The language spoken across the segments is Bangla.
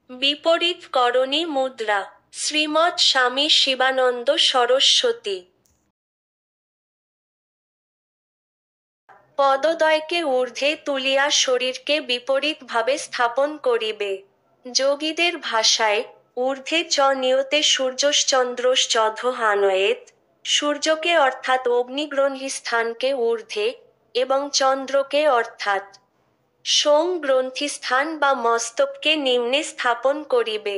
বিপরীতকরণী মুদ্রা। শ্রীমৎ স্বামী শিবানন্দ সরস্বতী। পদদ্বয়কে ঊর্ধ্বে তুলিয়া শরীরকে বিপরীতভাবে স্থাপন করিবে। যোগীদের ভাষায়, ঊর্ধ্বে চ নিয়তে সূর্যশ্চন্দ্রশ্চধ্বহানয়েৎ। সূর্যকে অর্থাৎ অগ্নিগ্রন্থি স্থানকে ঊর্ধ্বে, এবং চন্দ্রকে অর্থাৎ সোম গ্রন্থিস্থান বা মস্তককে নিম্নে স্থাপন করিবে।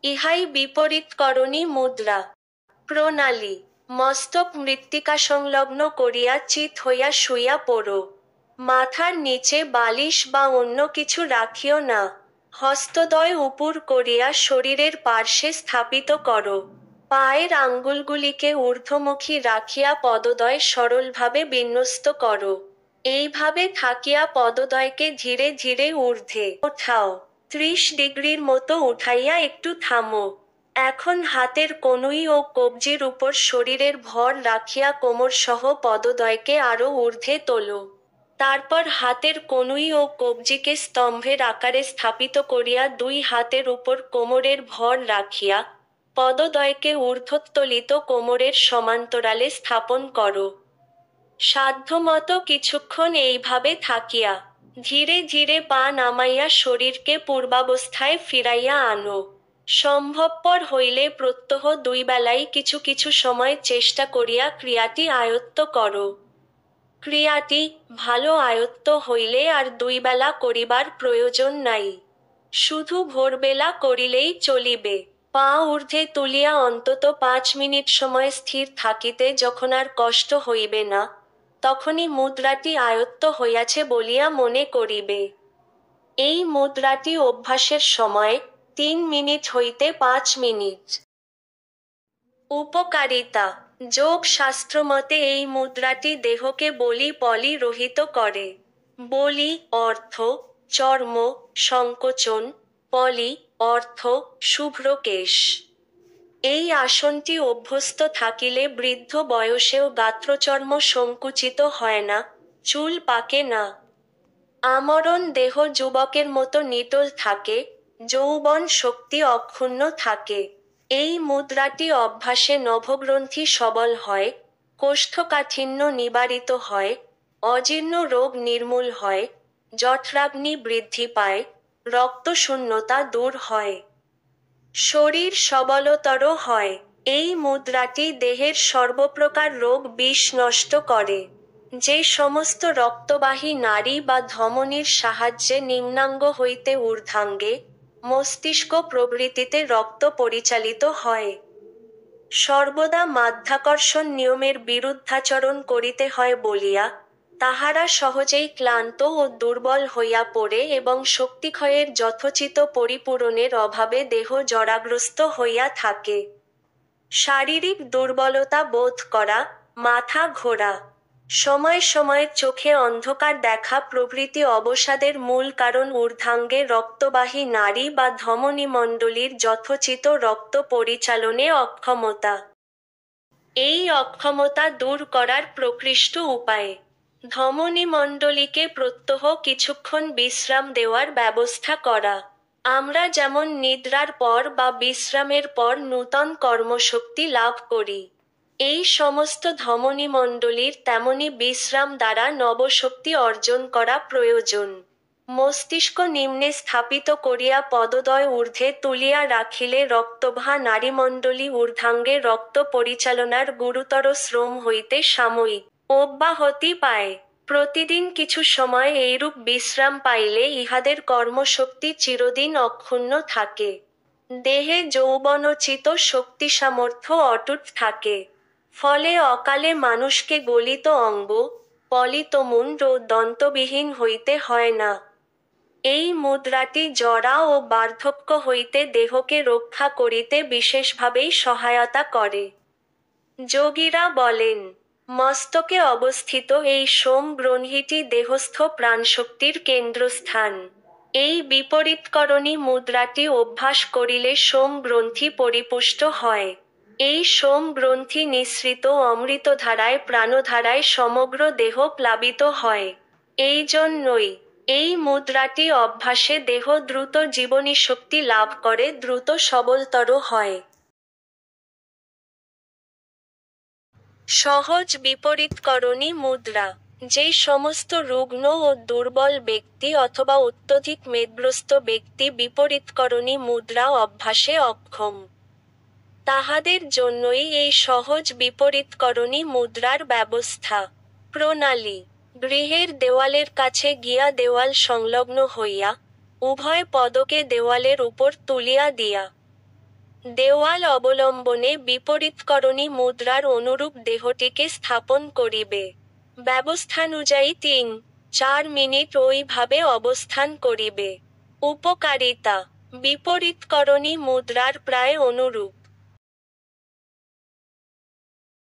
ইহাই বিপরীতকরণী মুদ্রা। প্রণালী। মস্তক মৃত্তিকা সংলগ্ন করিয়া চিত হইয়া শুইয়া পড়ো। মাথার নিচে বালিশ বা অন্য কিছু রাখিও না। হস্তদ্বয় উপর করিয়া শরীরের পার্শ্বে স্থাপিত করো। পায়ের আঙ্গুলগুলিকে ঊর্ধ্বমুখী রাখিয়া পদদ্বয় সরলভাবে বিন্যস্ত করো। এইভাবে থাকিয়া পদদ্বয়কে ধীরে ধীরে ঊর্ধ্বে ওঠাও। 30 ডিগ্রির মতো উঠাইয়া একটু থামো। এখন হাতের কনুই ও কবজির উপর শরীরের ভর রাখিয়া কোমরসহ পদদ্বয়কে আরও ঊর্ধ্বে তোলো। তারপর হাতের কনুই ও কবজিকে স্তম্ভের আকারে স্থাপিত করিয়া 2 হাতের উপর কোমরের ভর রাখিয়া পদদ্বয়কে ঊর্ধ্বোত্তোলিত কোমরের সমান্তরালে স্থাপন করো। সাধ্যমতো কিছুক্ষণ এইভাবে থাকিয়া ধীরে ধীরে পা নামাইয়া শরীরকে পূর্বাবস্থায় ফিরাইয়া আনো। সম্ভবপর হইলে প্রত্যহ 2 বেলাই কিছু কিছু সময় চেষ্টা করিয়া ক্রিয়াটি আয়ত্ত করো। ক্রিয়াটি ভালো আয়ত্ত হইলে আর 2 বেলা করিবার প্রয়োজন নাই। শুধু ভোরবেলা করিলেই চলিবে। পা ঊর্ধ্বে তুলিয়া অন্তত 5 মিনিট সময় স্থির থাকিতে যখন আর কষ্ট হইবে না, তখনই মুদ্রাটি আয়ত্ত হইয়াছে বলিয়া মনে করিবে। এই মুদ্রাটি অভ্যাসের সময় 3 মিনিট হইতে 5 মিনিট। উপকারিতা। যোগ শাস্ত্রমতে এই মুদ্রাটি দেহকে বলি পলি রহিত করে। বলি অর্থ চর্ম সংকোচন, পলি অর্থ শুভ্র কেশ। এই আসনটি অভ্যস্ত থাকিলে বৃদ্ধ বয়সেও গাত্রচর্ম সংকুচিত হয় না, চুল পাকে না। আমরণ দেহ যুবকের মতো নিটোল থাকে, যৌবন শক্তি অক্ষুণ্ণ থাকে। এই মুদ্রাটি অভ্যাসে নভগ্রন্থি সবল হয়, কোষ্ঠকাঠিন্য নিবারিত হয়, অজীর্ণ রোগ নির্মূল হয়, জঠরাগ্নি বৃদ্ধি পায়, রক্তশূন্যতা দূর হয়, শরীর সবলতর হয়। এই মুদ্রাটি দেহের সর্বপ্রকার রোগ বিষ নষ্ট করে। যে সমস্ত রক্তবাহী নাড়ী বা ধমনীর সাহায্যে নিম্নাঙ্গ হইতে ঊর্ধ্বাঙ্গে, মস্তিষ্ক প্রভৃতিতে রক্ত পরিচালিত হয়, সর্বদা মাধ্যাকর্ষণ নিয়মের বিরুদ্ধাচরণ করিতে হয় বলিয়া, তাহারা সহজেই ক্লান্ত ও দুর্বল হইয়া পড়ে এবং শক্তিক্ষয়ের যথোচিত পরিপূরণের অভাবে দেহ জরাগ্রস্ত হইয়া থাকে। শারীরিক দুর্বলতা বোধ করা, মাথা ঘোরা, সময় সময় চোখে অন্ধকার দেখা প্রভৃতি অবসাদের মূল কারণ ঊর্ধ্বাঙ্গে রক্তবাহী নাড়ী বা ধমনীমণ্ডলীর যথোচিত রক্ত পরিচালনে অক্ষমতা। এই অক্ষমতা দূর করার প্রকৃষ্ট উপায় ধমনীমণ্ডলীকে প্রত্যহ কিছুক্ষণ বিশ্রাম দেওয়ার ব্যবস্থা করা। আমরা যেমন নিদ্রার পর বা বিশ্রামের পর নূতন কর্মশক্তি লাভ করি, এই সমস্ত ধমনীমণ্ডলীর তেমনি বিশ্রাম দ্বারা নবশক্তি অর্জন করা প্রয়োজন। মস্তিষ্ক নিম্নে স্থাপিত করিয়া পদদ্বয় ঊর্ধ্বে তুলিয়া রাখিলে রক্তবাহা নাড়ীমণ্ডলী ঊর্ধ্বাঙ্গে রক্ত পরিচালনার গুরুতর শ্রম হইতে সাময়িক অব্যাহতি পায়। প্রতিদিন কিছু সময় এইরূপ বিশ্রাম পাইলে ইহাদের কর্মশক্তি চিরদিন অক্ষুণ্ণ থাকে। দেহে যৌবনোচিত শক্তি সামর্থ্য অটুট থাকে। ফলে অকালে মানুষকে গলিত অঙ্গ, পলিত মুণ্ড ও দন্তবিহীন হইতে হয় না। এই মুদ্রাটি জরা ও বার্ধক্য হইতে দেহকে রক্ষা করিতে বিশেষভাবেই সহায়তা করে। যোগীরা বলেন, মস্তকে অবস্থিত এই সোম গ্রন্থিটি দেহস্থ প্রাণশক্তির কেন্দ্রস্থান। এই বিপরীতকরণী মুদ্রাটি অভ্যাস করিলে সোম গ্রন্থি পরিপুষ্ট হয়। এই সোম গ্রন্থি নিঃসৃত অমৃতধারায় প্রাণধারায় সমগ্র দেহ প্লাবিত হয়। এই জন্যই এই মুদ্রাটি অভ্যাসে দেহ দ্রুত জীবনী শক্তি লাভ করে, দ্রুত সবলতর হয়। সহজ বিপরীতকরণী মুদ্রা। যে সমস্ত রুগ্ন ও দুর্বল ব্যক্তি অথবা অত্যধিক মেদগ্রস্ত ব্যক্তি বিপরীতকরণী মুদ্রা অভ্যাসে অক্ষম, তাহাদের জন্যই এই সহজ বিপরীতকরণী মুদ্রার ব্যবস্থা। প্রণালী: গৃহের দেওয়ালের কাছে গিয়া দেওয়াল সংলগ্ন হইয়া, উভয় পদকে দেওয়ালের উপর তুলিয়া দিয়া, দেওয়াল অবলম্বনে বিপরীতকরণী মুদ্রার অনুরূপ দেহটিকে স্থাপন করিবে। ব্যবস্থানুযায়ী ৩-৪ মিনিট ওইভাবে অবস্থান করিবে। উপকারিতা: বিপরীতকরণী মুদ্রার প্রায় অনুরূপ